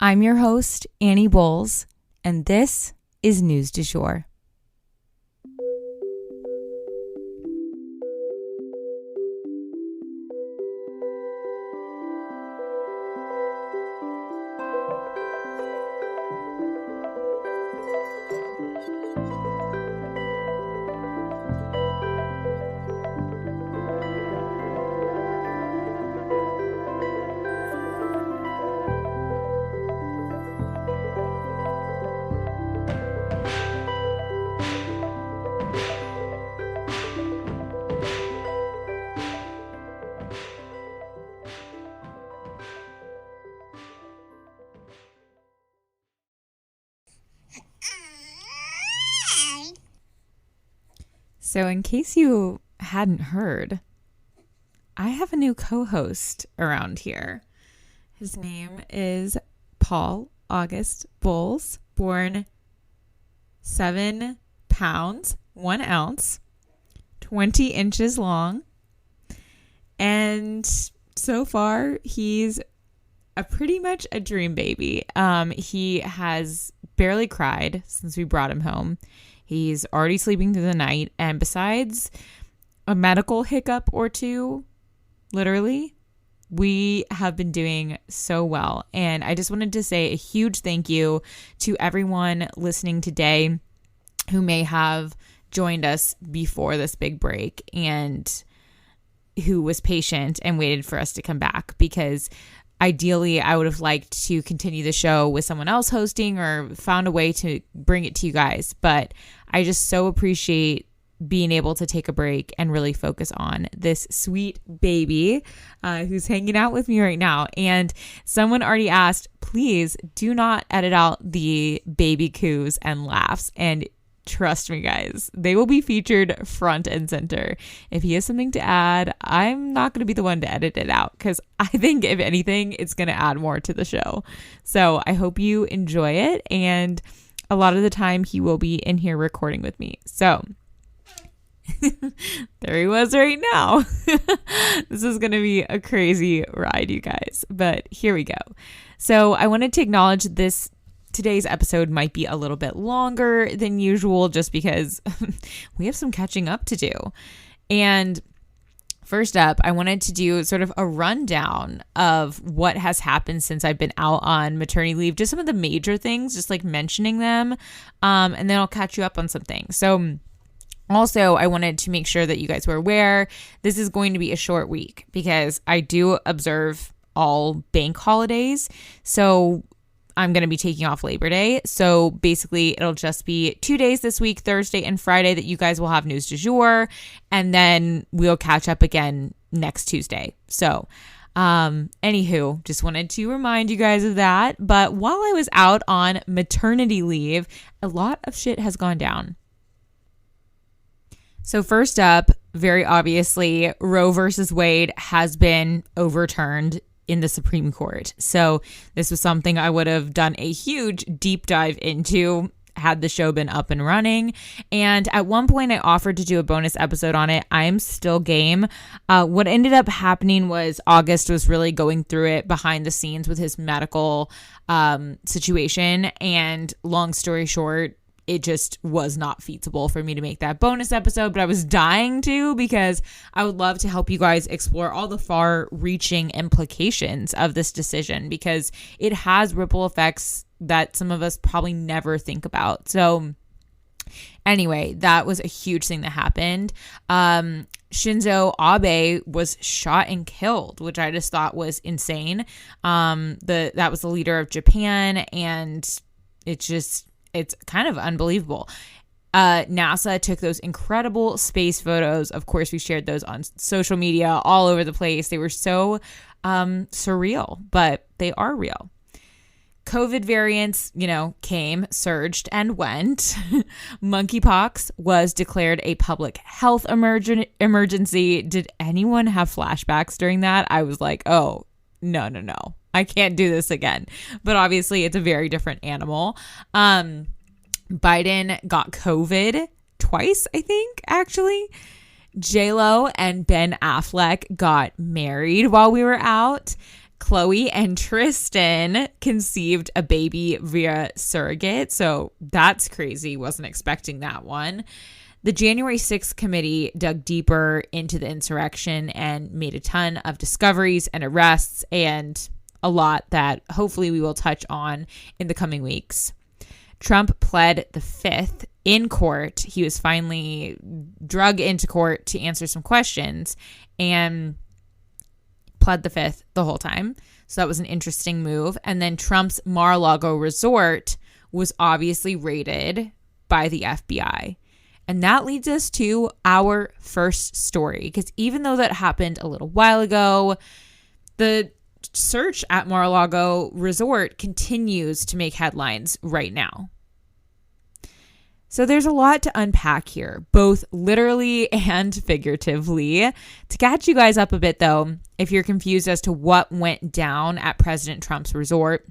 I'm your host, Annie Bowles, and this is News du Jour. So in case you hadn't heard, I have a new co-host around here. His name is Paul August Bowles, born 7 pounds, 1 ounce, 20 inches long. And so far, he's pretty much a dream baby. He has barely cried since we brought him home. He's already sleeping through the night. And besides a medical hiccup or two, literally, we have been doing so well. And I just wanted to say a huge thank you to everyone listening today who may have joined us before this big break and who was patient and waited for us to come back, because ideally, I would have liked to continue the show with someone else hosting or found a way to bring it to you guys. But I just so appreciate being able to take a break and really focus on this sweet baby who's hanging out with me right now. And someone already asked, please do not edit out the baby coos and laughs. And trust me, guys, they will be featured front and center. If he has something to add, I'm not going to be the one to edit it out, because I think, if anything, it's going to add more to the show. So I hope you enjoy it. And a lot of the time, he will be in here recording with me. So there he was right now. This is going to be a crazy ride, you guys. But here we go. So I wanted to acknowledge today's episode might be a little bit longer than usual, just because we have some catching up to do. And first up, I wanted to do sort of a rundown of what has happened since I've been out on maternity leave, just some of the major things, just like mentioning them. And then I'll catch you up on some things. So also, I wanted to make sure that you guys were aware this is going to be a short week, because I do observe all bank holidays. So I'm going to be taking off Labor Day. So basically, it'll just be 2 days this week, Thursday and Friday, that you guys will have News du Jour. And then we'll catch up again next Tuesday. So anywho, just wanted to remind you guys of that. But while I was out on maternity leave, a lot of shit has gone down. So first up, very obviously, Roe versus Wade has been overturned in the Supreme Court. So this was something I would have done a huge deep dive into had the show been up and running. And at one point I offered to do a bonus episode on it. I am still game. What ended up happening was August was really going through it behind the scenes with his medical situation. And long story short, it just was not feasible for me to make that bonus episode, but I was dying to, because I would love to help you guys explore all the far-reaching implications of this decision, because it has ripple effects that some of us probably never think about. So anyway, that was a huge thing that happened. Shinzo Abe was shot and killed, which I just thought was insane. That was the leader of Japan, and it's kind of unbelievable. NASA took those incredible space photos. Of course, we shared those on social media all over the place. They were so surreal, but they are real. COVID variants, came, surged, and went. Monkeypox was declared a public health emergency. Did anyone have flashbacks during that? I was like, oh, no. I can't do this again. But obviously, it's a very different animal. Biden got COVID twice, I think, actually. J-Lo and Ben Affleck got married while we were out. Chloe and Tristan conceived a baby via surrogate. So that's crazy. Wasn't expecting that one. The January 6th committee dug deeper into the insurrection and made a ton of discoveries and arrests, and a lot that hopefully we will touch on in the coming weeks. Trump pled the 5th in court. He was finally drug into court to answer some questions and pled the 5th the whole time. So that was an interesting move. And then Trump's Mar-a-Lago resort was obviously raided by the FBI. And that leads us to our first story, because even though that happened a little while ago, the search at Mar-a-Lago resort continues to make headlines right now. So there's a lot to unpack here, both literally and figuratively. To catch you guys up a bit, though, if you're confused as to what went down at President Trump's resort,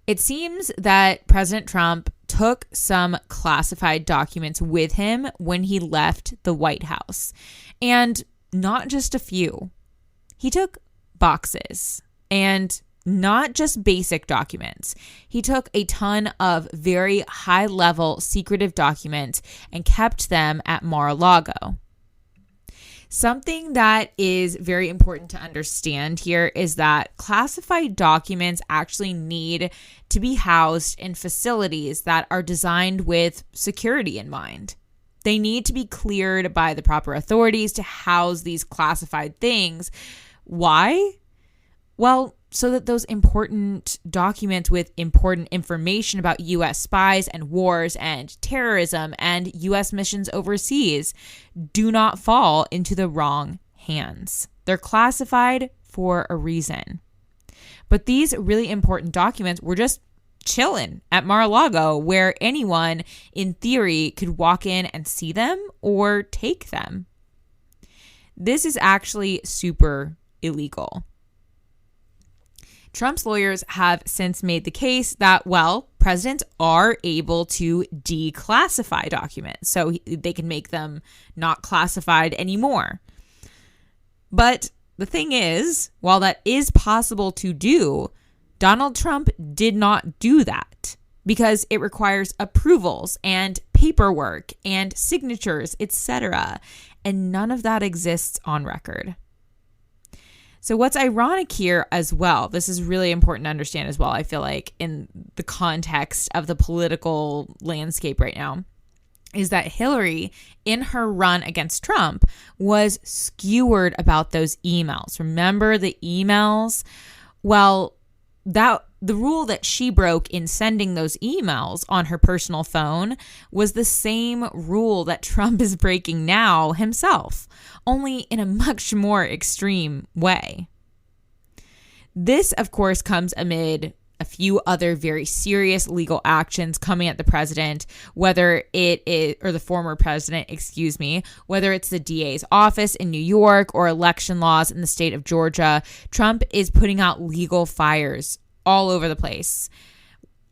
it seems that President Trump took some classified documents with him when he left the White House. And not just a few. He took boxes, and not just basic documents. He took a ton of very high-level secretive documents and kept them at Mar-a-Lago. Something that is very important to understand here is that classified documents actually need to be housed in facilities that are designed with security in mind. They need to be cleared by the proper authorities to house these classified things. Why? Well, so that those important documents with important information about U.S. spies and wars and terrorism and U.S. missions overseas do not fall into the wrong hands. They're classified for a reason. But these really important documents were just chilling at Mar-a-Lago, where anyone in theory could walk in and see them or take them. This is actually super illegal. Trump's lawyers have since made the case that, well, presidents are able to declassify documents, so they can make them not classified anymore. But the thing is, while that is possible to do, Donald Trump did not do that because it requires approvals and paperwork and signatures, etc. And none of that exists on record. So what's ironic here as well, this is really important to understand as well, I feel like, in the context of the political landscape right now, is that Hillary, in her run against Trump, was skewered about those emails. Remember the emails? Well, the rule that she broke in sending those emails on her personal phone was the same rule that Trump is breaking now himself, only in a much more extreme way. This, of course, comes amid a few other very serious legal actions coming at the president, whether it is, or the former president, excuse me, whether it's the DA's office in New York or election laws in the state of Georgia. Trump is putting out legal fires all over the place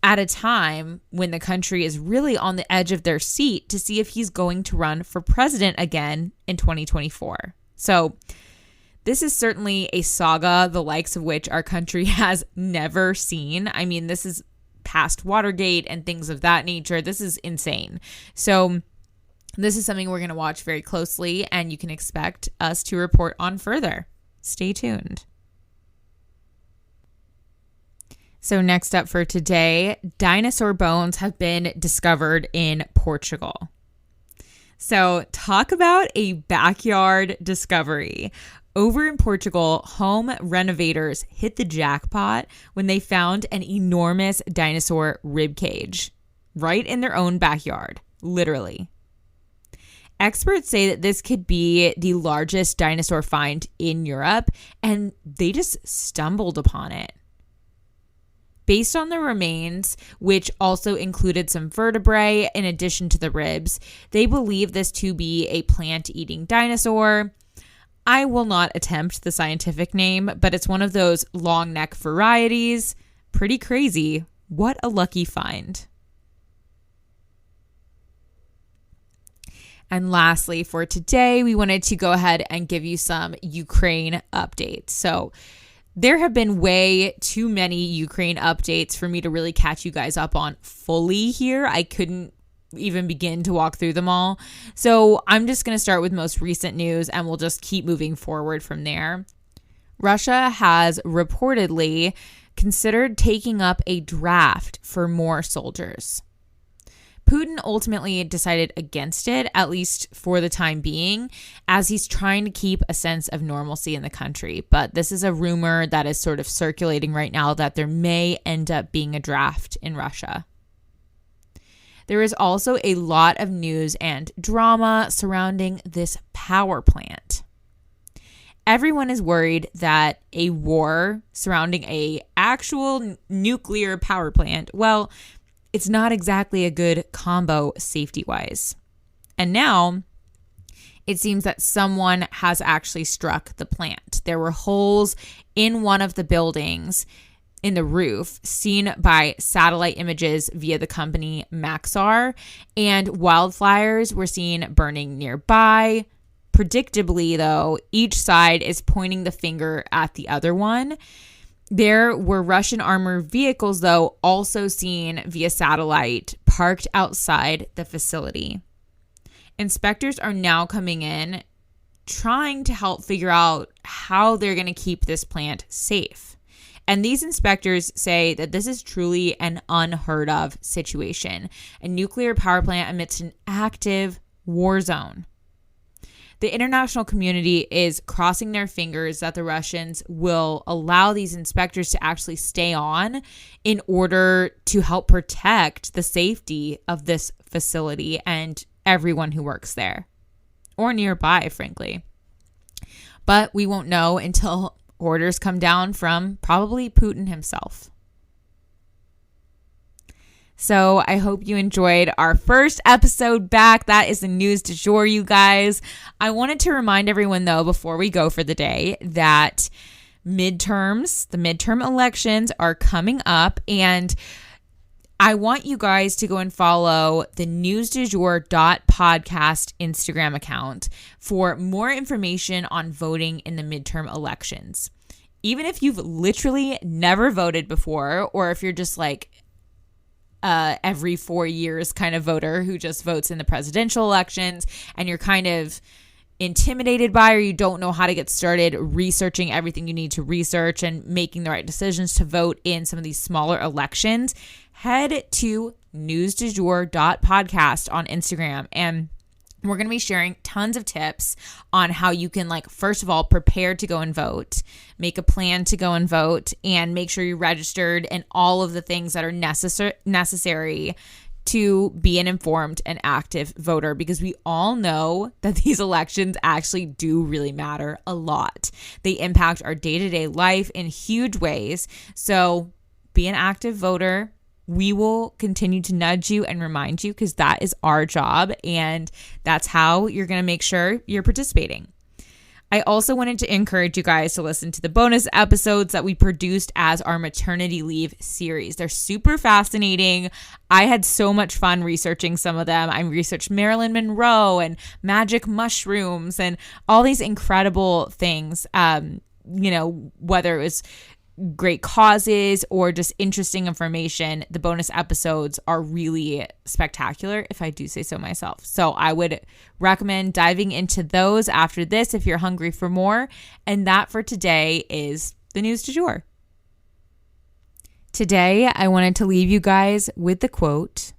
at a time when the country is really on the edge of their seat to see if he's going to run for president again in 2024. So this is certainly a saga, the likes of which our country has never seen. I mean, this is past Watergate and things of that nature. This is insane. So this is something we're going to watch very closely, and you can expect us to report on further. Stay tuned. So next up for today, dinosaur bones have been discovered in Portugal. So talk about a backyard discovery. Over in Portugal, home renovators hit the jackpot when they found an enormous dinosaur ribcage right in their own backyard, literally. Experts say that this could be the largest dinosaur find in Europe, and they just stumbled upon it. Based on the remains, which also included some vertebrae in addition to the ribs, they believe this to be a plant-eating dinosaur. I will not attempt the scientific name, but it's one of those long neck varieties. Pretty crazy. What a lucky find. And lastly, for today, we wanted to go ahead and give you some Ukraine updates. So There have been way too many Ukraine updates for me to really catch you guys up on fully here. I couldn't even begin to walk through them all. So I'm just going to start with most recent news and we'll just keep moving forward from there. Russia has reportedly considered taking up a draft for more soldiers. Putin ultimately decided against it, at least for the time being, as he's trying to keep a sense of normalcy in the country. But this is a rumor that is sort of circulating right now that there may end up being a draft in Russia. There is also a lot of news and drama surrounding this power plant. Everyone is worried that a war surrounding an actual nuclear power plant, well, it's not exactly a good combo safety-wise. And now it seems that someone has actually struck the plant. There were holes in one of the buildings in the roof seen by satellite images via the company Maxar, and wildfires were seen burning nearby. Predictably, though, each side is pointing the finger at the other one. There were Russian armored vehicles, though, also seen via satellite parked outside the facility. Inspectors are now coming in, trying to help figure out how they're going to keep this plant safe. And these inspectors say that this is truly an unheard of situation. A nuclear power plant amidst an active war zone. The international community is crossing their fingers that the Russians will allow these inspectors to actually stay on in order to help protect the safety of this facility and everyone who works there or nearby, frankly. But we won't know until orders come down from probably Putin himself. So I hope you enjoyed our first episode back. That is the news du jour, you guys. I wanted to remind everyone, though, before we go for the day, that the midterm elections are coming up, and I want you guys to go and follow the newsdujour.podcast Instagram account for more information on voting in the midterm elections. Even if you've literally never voted before, or if you're just like every 4 years kind of voter who just votes in the presidential elections and you're kind of intimidated by, or you don't know how to get started researching everything you need to research and making the right decisions to vote in some of these smaller elections, head to newsdujour.podcast on Instagram, and we're going to be sharing tons of tips on how you can, first of all, prepare to go and vote, make a plan to go and vote, and make sure you're registered, and all of the things that are necessary to be an informed and active voter, because we all know that these elections actually do really matter a lot. They impact our day-to-day life in huge ways. So be an active voter. We will continue to nudge you and remind you, because that is our job, and that's how you're going to make sure you're participating. I also wanted to encourage you guys to listen to the bonus episodes that we produced as our maternity leave series. They're super fascinating. I had so much fun researching some of them. I researched Marilyn Monroe and magic mushrooms and all these incredible things, whether it was great causes or just interesting information. The bonus episodes are really spectacular, if I do say so myself. So I would recommend diving into those after this if you're hungry for more. And that for today is the news du jour. Today, I wanted to leave you guys with the quote,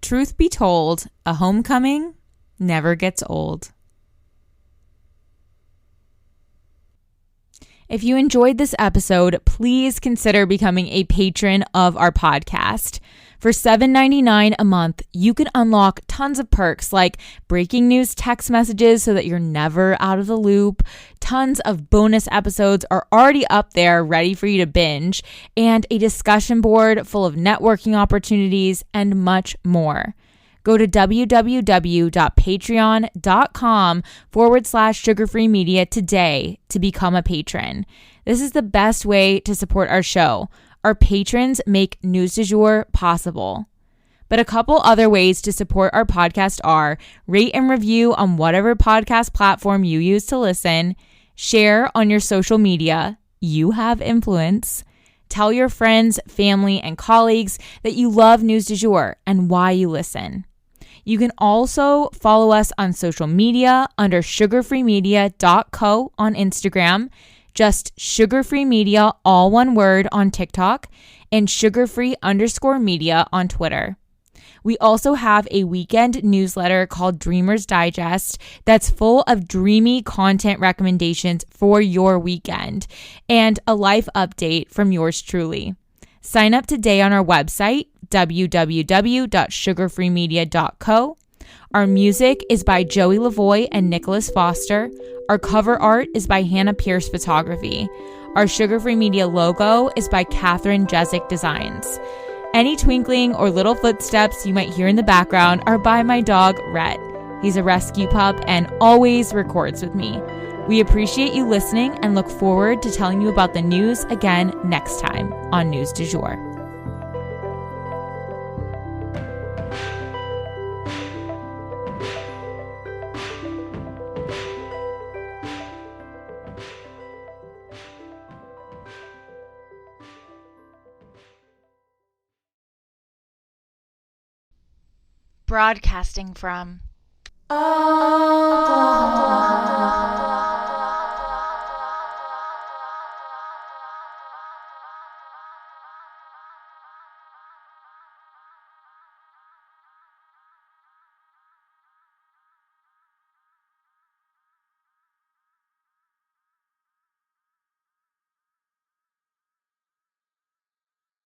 "Truth be told, a homecoming never gets old." If you enjoyed this episode, please consider becoming a patron of our podcast. For $7.99 a month, you can unlock tons of perks like breaking news text messages so that you're never out of the loop. Tons of bonus episodes are already up there ready for you to binge, and a discussion board full of networking opportunities and much more. Go to www.patreon.com/sugarfree media today to become a patron. This is the best way to support our show. Our patrons make News du Jour possible. But a couple other ways to support our podcast are rate and review on whatever podcast platform you use to listen, share on your social media, you have influence. Tell your friends, family, and colleagues that you love News du Jour and why you listen. You can also follow us on social media under sugarfreemedia.co on Instagram, just sugarfreemedia, all one word, on TikTok, and sugarfree_media on Twitter. We also have a weekend newsletter called Dreamers Digest that's full of dreamy content recommendations for your weekend and a life update from yours truly. Sign up today on our website, www.sugarfreemedia.co. Our music is by Joey Lavoie and Nicholas Foster. Our cover art is by Hannah Pierce Photography. Our Sugar Free Media logo is by Catherine Jezik Designs. Any twinkling or little footsteps you might hear in the background are by my dog, Rhett. He's a rescue pup and always records with me. We appreciate you listening and look forward to telling you about the news again next time on News du Jour. Broadcasting from